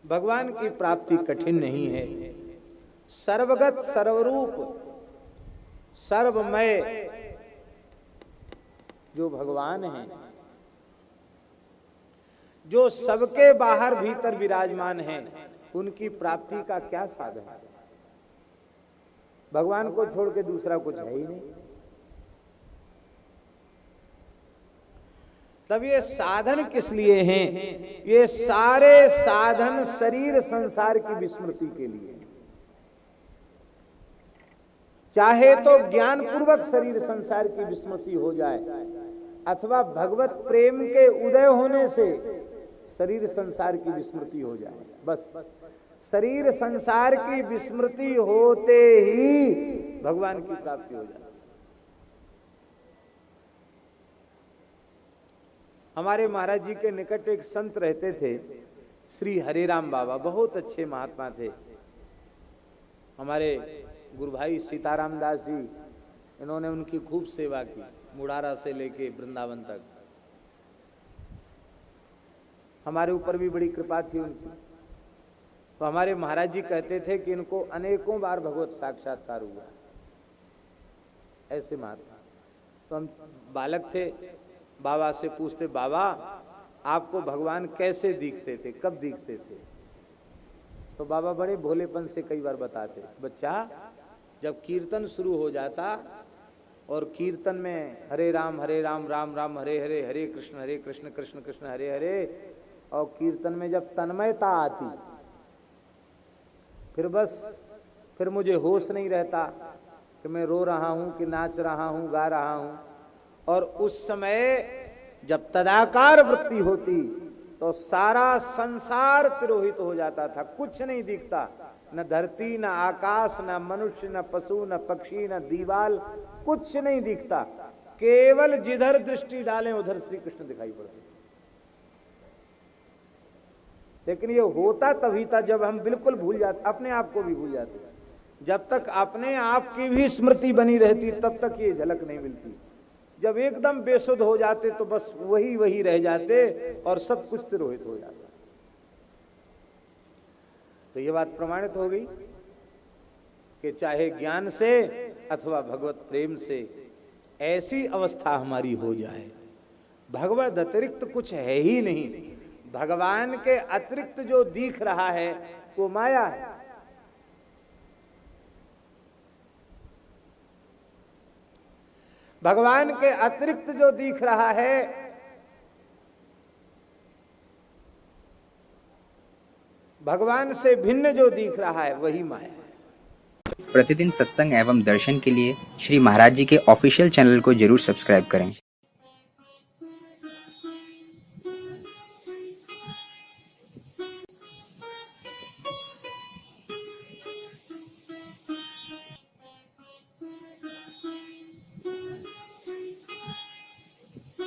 भगवान की प्राप्ति कठिन नहीं है। सर्वगत, सर्वरूप, सर्वमय जो भगवान हैं, जो सबके बाहर भीतर विराजमान हैं, उनकी प्राप्ति का क्या साधन है? भगवान को छोड़ के दूसरा कुछ है ही नहीं। तब ये साधन किस लिए हैं? ये सारे साधन शरीर संसार की विस्मृति के लिए। चाहे तो ज्ञान पूर्वक शरीर संसार की विस्मृति हो जाए, अथवा भगवत प्रेम के उदय होने से शरीर संसार की विस्मृति हो जाए। बस शरीर संसार की विस्मृति होते ही भगवान की प्राप्ति हो जाए। हमारे महाराज जी के निकट एक संत रहते थे, श्री हरिराम बाबा, बहुत अच्छे महात्मा थे। हमारे गुरु भाई सीताराम दास जी, इन्होंने उनकी खूब सेवा की, मुड़ारा से लेके वृंदावन तक। हमारे ऊपर भी बड़ी कृपा थी उनकी। तो हमारे महाराज जी कहते थे कि इनको अनेकों बार भगवत साक्षात्कार हुआ, ऐसे महात्मा। तो हम बालक थे, बाबा से पूछते, बाबा आपको भगवान कैसे दिखते थे, कब दिखते थे? तो बाबा बड़े भोलेपन से कई बार बताते, बच्चा जब कीर्तन शुरू हो जाता और कीर्तन में हरे राम राम राम हरे हरे, हरे कृष्ण कृष्ण कृष्ण हरे हरे, और कीर्तन में जब तन्मयता आती, फिर मुझे होश नहीं रहता कि मैं रो रहा हूं कि नाच रहा हूं, गा रहा हूं। और उस समय जब तदाकार वृत्ति होती तो सारा संसार तिरोहित हो जाता था, कुछ नहीं दिखता, न धरती, न आकाश, न मनुष्य, न पशु, न पक्षी, न दीवाल, कुछ नहीं दिखता। केवल जिधर दृष्टि डालें उधर श्री कृष्ण दिखाई पड़ते। लेकिन ये होता तभी था जब हम बिल्कुल भूल जाते, अपने आप को भी भूल जाते। जब तक अपने आप की भी स्मृति बनी रहती तब तक ये झलक नहीं मिलती। जब एकदम बेसुध हो जाते तो बस वही वही रह जाते और सब कुछ तिरोहित हो जाता। तो ये बात प्रमाणित हो गई कि चाहे ज्ञान से अथवा भगवत प्रेम से ऐसी अवस्था हमारी हो जाए, भगवत अतिरिक्त कुछ है ही नहीं। भगवान के अतिरिक्त जो दिख रहा है वो माया है। भगवान के अतिरिक्त जो दिख रहा है भगवान से भिन्न जो दिख रहा है वही माया है। प्रतिदिन सत्संग एवं दर्शन के लिए श्री महाराज जी के ऑफिशियल चैनल को जरूर सब्सक्राइब करें।